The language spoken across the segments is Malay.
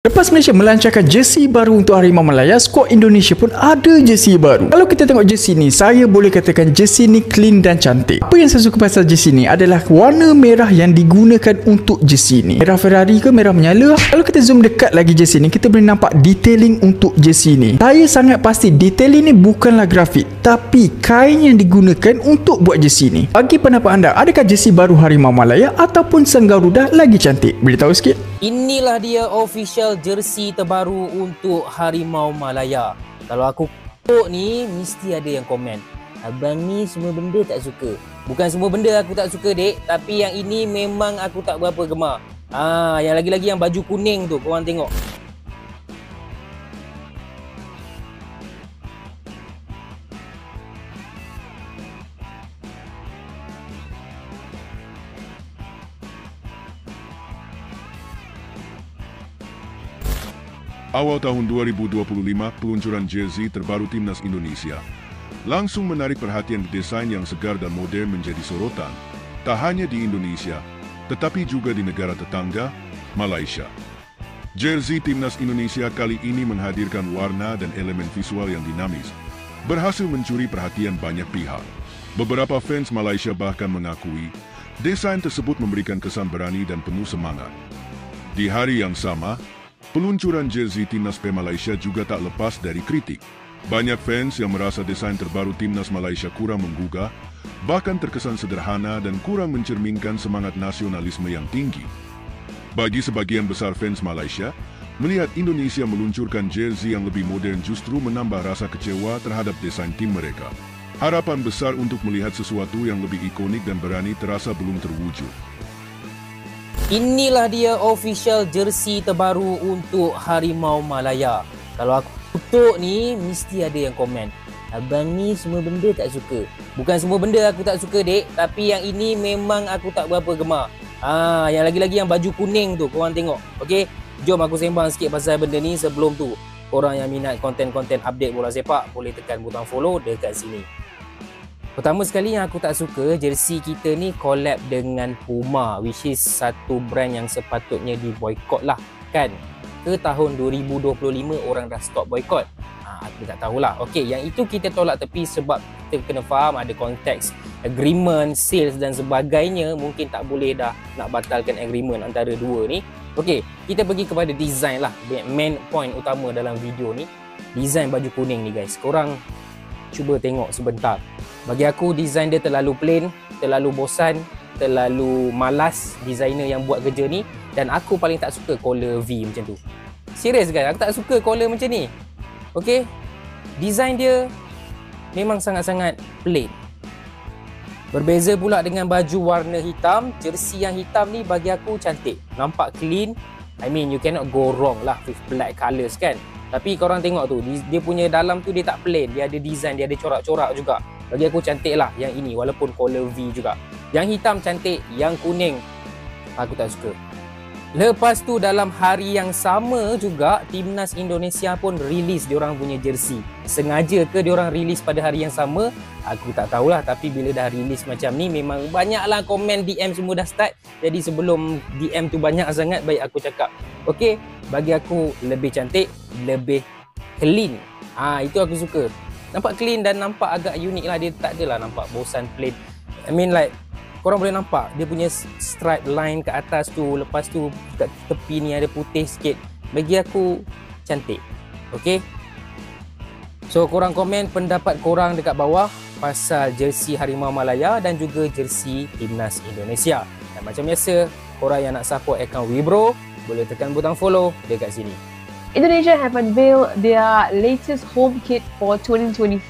Lepas Malaysia melancarkan jersey baru untuk Harimau Malaya, skuad Indonesia pun ada jersey baru. Kalau kita tengok jersey ni, saya boleh katakan jersey ni clean dan cantik. Apa yang saya suka pasal jersey ni adalah warna merah yang digunakan untuk jersey ni. Merah Ferrari ke merah menyala? Kalau kita zoom dekat lagi jersey ni, kita boleh nampak detailing untuk jersey ni. Saya sangat pasti detailing ni bukanlah grafik, tapi kain yang digunakan untuk buat jersey ni. Bagi pendapat anda, adakah jersey baru Harimau Malaya ataupun Sang Garuda lagi cantik? Beritahu sikit. Inilah dia official jersey terbaru untuk Harimau Malaya. Kalau aku ni, mesti ada yang komen, abang ni semua benda tak suka. Bukan semua benda aku tak suka, dek. Tapi yang ini memang aku tak berapa gemar. Yang lagi-lagi yang baju kuning tu, korang tengok. Awal tahun 2025, peluncuran jersey terbaru Timnas Indonesia langsung menarik perhatian desain yang segar dan moden menjadi sorotan, tak hanya di Indonesia, tetapi juga di negara tetangga, Malaysia. Jersey Timnas Indonesia kali ini menghadirkan warna dan elemen visual yang dinamis, berhasil mencuri perhatian banyak pihak. Beberapa fans Malaysia bahkan mengakui, desain tersebut memberikan kesan berani dan penuh semangat. Di hari yang sama, peluncuran jersey Timnas P Malaysia juga tak lepas dari kritik. Banyak fans yang merasa desain terbaru Timnas Malaysia kurang menggugah, bahkan terkesan sederhana dan kurang mencerminkan semangat nasionalisme yang tinggi. Bagi sebagian besar fans Malaysia, melihat Indonesia meluncurkan jersey yang lebih modern justru menambah rasa kecewa terhadap desain tim mereka. Harapan besar untuk melihat sesuatu yang lebih ikonik dan berani terasa belum terwujud. Inilah dia official jersey terbaru untuk Harimau Malaya. Kalau aku tutup ni, mesti ada yang komen, abang ni semua benda tak suka. Bukan semua benda aku tak suka, dek. Tapi yang ini memang aku tak berapa gemar. Yang lagi-lagi yang baju kuning tu, korang tengok. Okey, jom aku sembang sikit pasal benda ni. Sebelum tu, korang yang minat konten-konten update bola sepak, boleh tekan butang follow dekat sini. Pertama sekali yang aku tak suka, jersey kita ni collab dengan Puma, which is satu brand yang sepatutnya diboykot lah, kan? Ke tahun 2025 orang dah stop boykot. Aku tak tahulah. Okey, yang itu kita tolak tepi sebab kita kena faham ada konteks agreement, sales dan sebagainya. Mungkin tak boleh dah nak batalkan agreement antara dua ni. Okey, kita pergi kepada design lah. Main point utama dalam video ni, design baju kuning ni, guys. Korang cuba tengok sebentar. Bagi aku, design dia terlalu plain, terlalu bosan, terlalu malas designer yang buat kerja ni. Dan aku paling tak suka collar V macam tu. Serius guys, aku tak suka collar macam ni. Okay, design dia memang sangat-sangat plain. Berbeza pula dengan baju warna hitam. Jersey yang hitam ni bagi aku cantik, nampak clean. I mean, you cannot go wrong lah with black colours, kan? Tapi korang tengok tu, dia punya dalam tu dia tak plain. Dia ada design, dia ada corak-corak juga. Bagi aku cantik lah yang ini, walaupun collar V juga. Yang hitam cantik, yang kuning aku tak suka. Lepas tu dalam hari yang sama juga, Timnas Indonesia pun release diorang punya jersey. Sengaja ke diorang release pada hari yang sama? Aku tak tahulah, tapi bila dah release macam ni, memang banyaklah komen DM semua dah start. Jadi sebelum DM tu banyak sangat, baik aku cakap, okey, bagi aku lebih cantik, lebih clean. Itu aku suka. Nampak clean dan nampak agak unik lah. Dia tak adalah nampak bosan plain. I mean like, korang boleh nampak dia punya stripe line ke atas tu. Lepas tu kat tepi ni ada putih sikit. Bagi aku cantik. Okay, so korang komen pendapat korang dekat bawah pasal jersey Harimau Malaya dan juga jersey Timnas Indonesia. Dan macam biasa, korang yang nak support akaun Wibro, boleh tekan butang follow dekat sini. Indonesia have unveiled their latest home kit for 2025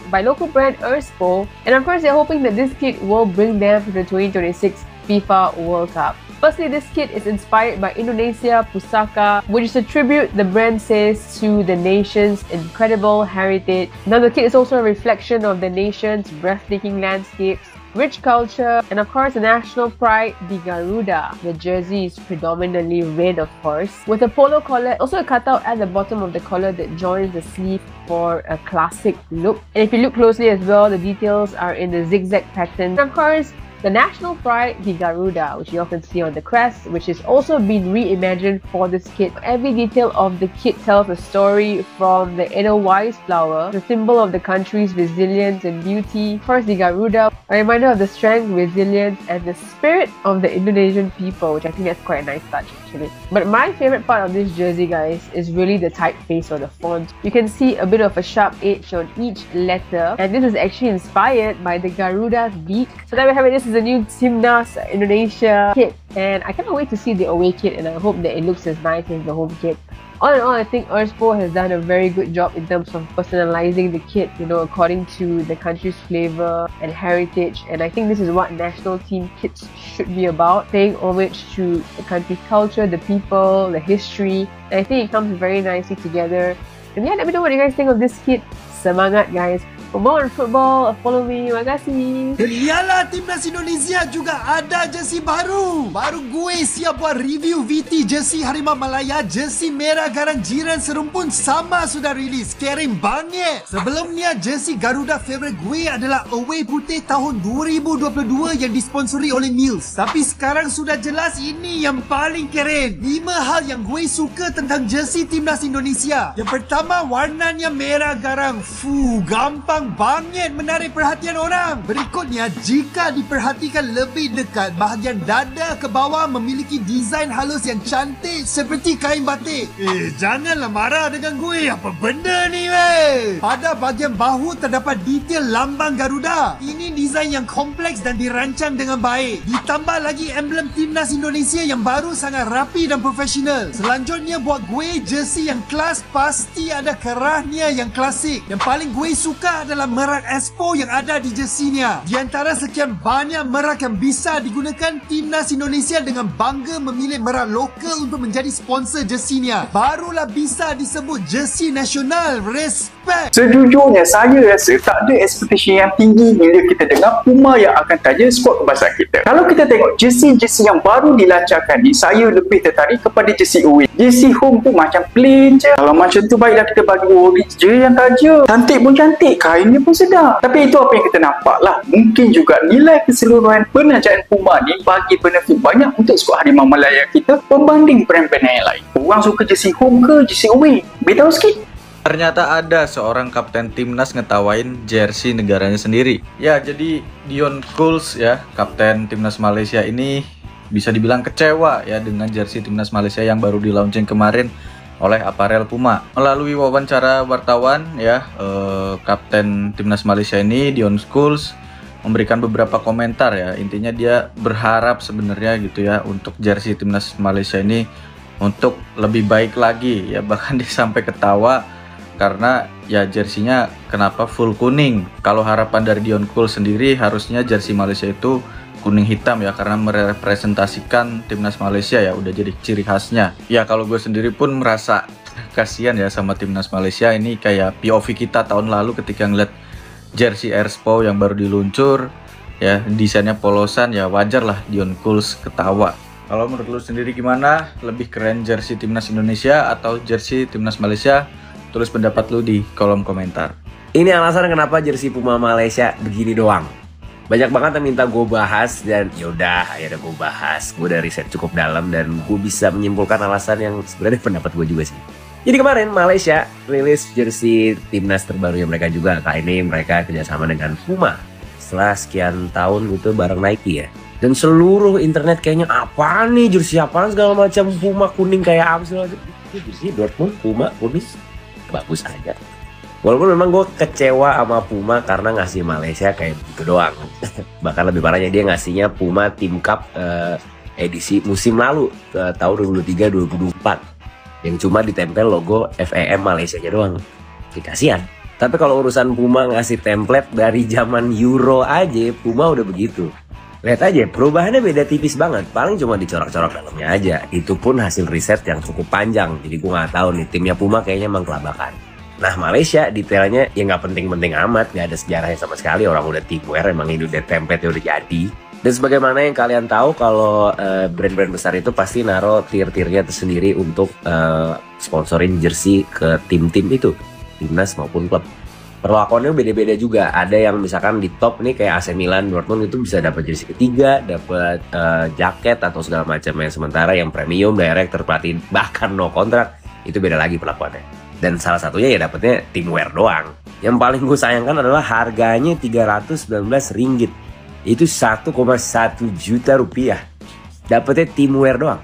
by local brand Erspo, and of course they're hoping that this kit will bring them to the 2026 FIFA World Cup. Firstly, this kit is inspired by Indonesia Pusaka, which is a tribute the brand says to the nation's incredible heritage. Now the kit is also a reflection of the nation's breathtaking landscapes, rich culture, and of course the national pride, the Garuda. The jersey is predominantly red, of course, with a polo collar, also a cutout at the bottom of the collar that joins the sleeve for a classic look. And if you look closely as well, the details are in the zigzag pattern. And of course, The national pride, the Garuda, which you often see on the crest, which has also been reimagined for this kit. Every detail of the kit tells a story, from the Edelweiss flower, the symbol of the country's resilience and beauty. First, the Garuda, a reminder of the strength, resilience, and the spirit of the Indonesian people, which I think that's quite a nice touch actually. But my favorite part of this jersey, guys, is really the typeface or the font. You can see a bit of a sharp edge on each letter, and this is actually inspired by the Garuda's beak. So there we have it. This is the new Timnas Indonesia kit, and I cannot wait to see the away kit, and I hope that it looks as nice as the home kit. All in all, I think Erspo has done a very good job in terms of personalizing the kit, according to the country's flavor and heritage. And I think this is what national team kits should be about, paying homage to the country's culture, the people, the history. And I think it comes very nicely together. And yeah, let me know what you guys think of this kit. Semangat, guys! For more on football, follow me. Terima kasih. Yalah, Timnas Indonesia juga ada jersey baru. Baru gue siap buat review VT jersey Harimau Malaya. Jersey merah garang jiran serumpun sama sudah rilis. Kering bangit. Sebelumnya, jersey Garuda favorite gue adalah Away Putih tahun 2022 yang disponsori oleh Mills. Tapi sekarang sudah jelas ini yang paling keren. 5 hal yang gue suka tentang jersey Timnas Indonesia. Yang pertama, warnanya merah garang. Gampang bangit menarik perhatian orang. Berikutnya, jika diperhatikan lebih dekat, bahagian dada ke bawah memiliki desain halus yang cantik seperti kain batik. Janganlah marah dengan gue. Apa benda ni, weh? Pada bahagian bahu terdapat detail lambang Garuda. Ini desain yang kompleks dan dirancang dengan baik. Ditambah lagi emblem Timnas Indonesia yang baru, sangat rapi dan profesional. Selanjutnya, buat gue, jersey yang kelas pasti ada kerahnya yang klasik. Yang paling gue suka adalah merak Expo yang ada di jersinya. Di antara sekian banyak merak yang bisa digunakan, Timnas Indonesia dengan bangga memilih merak lokal untuk menjadi sponsor jersinya. Barulah bisa disebut jersey nasional. Respect! Sejujurnya, saya rasa tak ada expectation yang tinggi bila kita dengar Puma yang akan tanya skor kebangsaan kita. Kalau kita tengok jersey-jersey yang baru dilancarkan ni, saya lebih tertarik kepada jersey away. Jersey home tu macam plain je. Kalau macam tu, baiklah kita bagi orange je yang taja. Cantik pun cantik, kainnya pun sedap. Tapi itu apa yang kita nampak lah. Mungkin juga nilai keseluruhan penajaan Puma ni bagi benefit banyak untuk skuad Harimau Malaya kita berbanding brand-brand yang lain. Orang suka jersey home ke jersey away? Beritahu sikit. Ternyata ada seorang kapten timnas ngetawain jersey negaranya sendiri. Ya, jadi Dion Schulz ya, kapten timnas Malaysia ini bisa dibilang kecewa ya dengan jersey timnas Malaysia yang baru di-launching kemarin oleh aparel Puma. Melalui wawancara wartawan ya, kapten timnas Malaysia ini Dion Schulz memberikan beberapa komentar ya. Intinya dia berharap sebenarnya gitu ya untuk jersey timnas Malaysia ini untuk lebih baik lagi ya, bahkan dia sampai ketawa karena ya jersinya kenapa full kuning. Kalau harapan dari Dion Schulz sendiri, harusnya jersey Malaysia itu kuning hitam ya, karena merepresentasikan timnas Malaysia ya, udah jadi ciri khasnya. Ya kalau gue sendiri pun merasa kasihan ya sama timnas Malaysia. Ini kayak POV kita tahun lalu ketika ngeliat jersey Erspo yang baru diluncur ya, desainnya polosan ya, wajar lah Dion Schulz ketawa. Kalau menurut lu sendiri gimana? Lebih keren jersey timnas Indonesia atau jersey timnas Malaysia? Tulis pendapat lu di kolom komentar. Ini alasan kenapa jersey Puma Malaysia begini doang. Banyak banget yang minta gue bahas, dan yaudah akhirnya gue bahas. Gue udah riset cukup dalam dan gue bisa menyimpulkan alasan yang sebenarnya pendapat gue juga sih. Jadi kemarin Malaysia rilis jersey timnas terbarunya mereka juga. Kali ini mereka kerjasama dengan Puma setelah sekian tahun gitu bareng Nike ya. Dan seluruh internet kayaknya apa nih, jersey apaan segala macam, Puma kuning kayak apa segala macam. Jersey Dortmund Puma kuning bagus aja. Walaupun memang gue kecewa sama Puma karena ngasih Malaysia kayak begitu doang. Bahkan lebih parahnya dia ngasihnya Puma Team Cup edisi musim lalu tahun 2023-2024 yang cuma ditempel logo FEM Malaysia aja doang. Kasihan. Tapi kalau urusan Puma ngasih template dari zaman Euro aja, Puma udah begitu. Lihat aja, perubahannya beda tipis banget. Paling cuma dicorak-corak dalamnya aja. Itu pun hasil riset yang cukup panjang. Jadi gue nggak tahu nih, timnya Puma kayaknya emang kelabakan. Nah Malaysia detailnya ya nggak penting-penting amat, nggak ada sejarahnya sama sekali. Orang udah teamwear, emang ini udah template udah jadi. Dan sebagaimana yang kalian tahu, kalau brand-brand besar itu pasti naro tier-tiernya tersendiri untuk sponsorin jersey ke tim-tim itu, timnas maupun klub. perlakuannya beda-beda juga. Ada yang misalkan di top nih kayak AC Milan, Dortmund itu bisa dapat jersey ketiga, dapat jaket atau segala macamnya. Sementara yang premium, direct, terpelatih, bahkan no kontrak, itu beda lagi perlakuannya. Dan salah satunya ya dapatnya teamwear doang. Yang paling gue sayangkan adalah harganya 319 ringgit. Itu 1,1 juta rupiah. Dapatnya teamwear doang.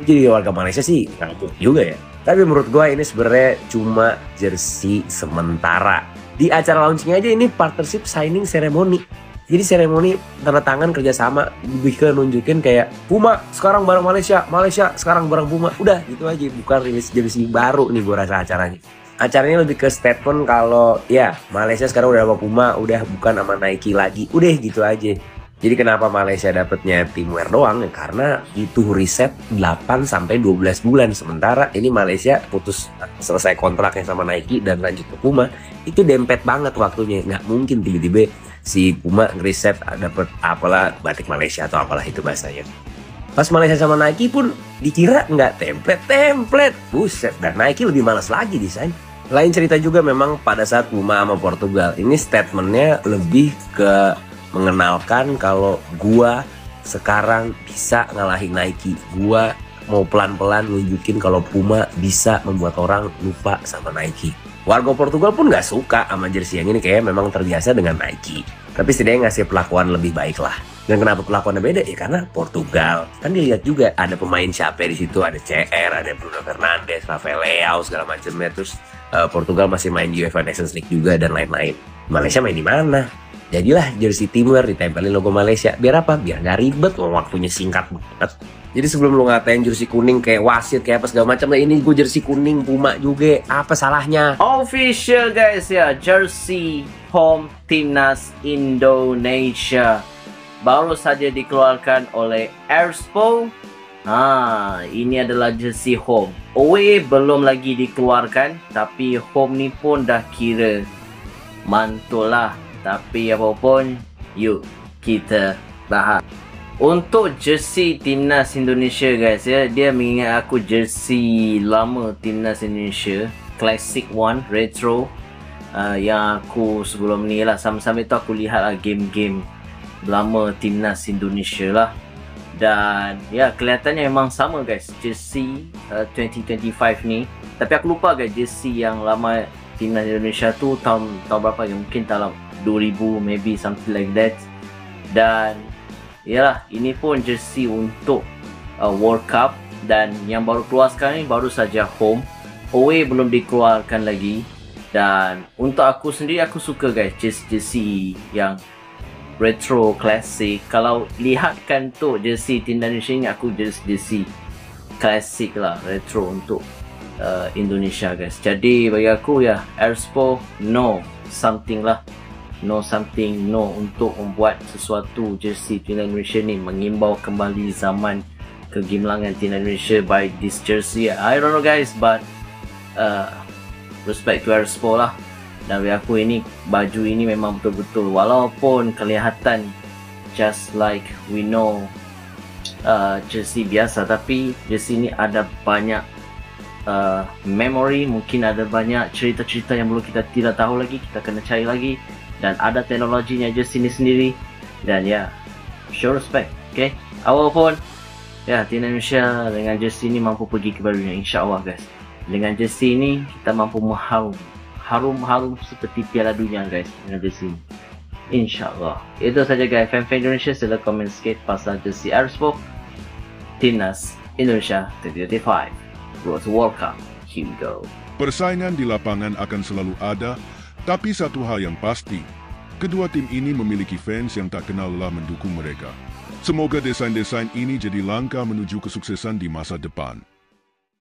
Jadi warga Malaysia sih ngantuk juga ya. Tapi menurut gue ini sebenarnya cuma jersey sementara. Di acara launching aja ini partnership signing ceremony. Jadi seremoni tanda tangan kerjasama lebih ke nunjukin kayak Puma sekarang bareng Malaysia, Malaysia sekarang bareng Puma. Udah gitu aja, bukan rilis jersey baru nih gue rasa acaranya. Acaranya lebih ke statement kalau ya Malaysia sekarang udah sama Puma, udah bukan sama Nike lagi. Udah gitu aja. Jadi kenapa Malaysia dapetnya teamwear doang? Ya karena itu riset 8 sampai 12 bulan. Sementara ini Malaysia putus selesai kontraknya sama Nike dan lanjut ke Puma. Itu dempet banget waktunya. Nggak mungkin tiba-tiba si Puma ngeriset dapet apalah batik Malaysia atau apalah itu bahasanya. Pas Malaysia sama Nike pun dikira nggak template. Buset, dan Nike lebih malas lagi desain. Lain cerita juga memang pada saat Puma sama Portugal. Ini statementnya lebih ke mengenalkan kalau gua sekarang bisa ngalahin Nike. Gua mau pelan-pelan nunjukin kalau Puma bisa membuat orang lupa sama Nike. Warga Portugal pun gak suka sama jersey yang ini, kayak memang terbiasa dengan Nike. Tapi setidaknya ngasih perlakuan lebih baik lah. Dan kenapa perlakuannya beda? Ya karena Portugal. Kan dilihat juga ada pemain siapa di situ, ada CR, ada Bruno Fernandes, Rafael Leao segala macamnya. Terus Portugal masih main UEFA Nations League juga dan lain-lain. Malaysia main di mana? Jadilah jersey teamwear ditempelin logo Malaysia. Biar apa? Biar gak ribet, waktunya singkat banget. Jadi sebelum lu ngatain jersey kuning kayak wasit kayak apa segala macam, ini gue jersey kuning Puma juga. Apa salahnya? Official guys ya, jersey home timnas Indonesia baru saja dikeluarkan oleh Airspo. Ini adalah jersey home. Away belum lagi dikeluarkan, tapi home ni pun dah kira mantul lah. Tapi apapun, yuk kita bahas. Untuk jersey timnas Indonesia guys ya, dia mengingat aku jersey lama timnas Indonesia, classic one, retro, yang aku sebelum ni lah, sama-sama itu aku lihat lah game-game lama timnas Indonesia lah. Dan ya kelihatannya memang sama guys, jersey 2025 ni. Tapi aku lupa guys, jersey yang lama timnas Indonesia tu tahun berapa ya, mungkin tahun 2000 maybe something like that. Dan yalah, ini pun jersey untuk World Cup. Dan yang baru keluar sekarang ni baru saja home, away belum dikeluarkan lagi. Dan untuk aku sendiri, aku suka guys jersey yang retro classic. Kalau lihatkan tu jersey timnas Indonesia ni, aku jersey classic lah, retro untuk Indonesia guys. Jadi bagi aku ya, Airspo no something lah, no something, no untuk membuat sesuatu jersey timnas Indonesia ni, mengimbau kembali zaman kegemilangan timnas Indonesia by this jersey. I don't know guys, but respect to Airspo lah. Dan bagi aku ini, baju ini memang betul-betul, walaupun kelihatan just like we know jersey biasa, tapi jersey ini ada banyak memory, mungkin ada banyak cerita-cerita yang belum kita tidak tahu lagi, kita kena cari lagi. Dan ada teknologinya jersey ini sendiri. Dan ya, show respect, okay. Walaupun ya timnas Indonesia dengan jersey ini mampu pergi ke barunya, insyaAllah guys. Dengan jersey ini kita mampu harum seperti Piala Dunia guys dengan jersey ini, insyaAllah. Itu saja guys, fan-fan Indonesia sila komen sikit pasal jersey Airspo timnas Indonesia 2025 Road to World Cup. Here we go. Persaingan di lapangan akan selalu ada, tapi satu hal yang pasti, kedua tim ini memiliki fans yang tak kenal lelah mendukung mereka. Semoga desain-desain ini jadi langkah menuju kesuksesan di masa depan.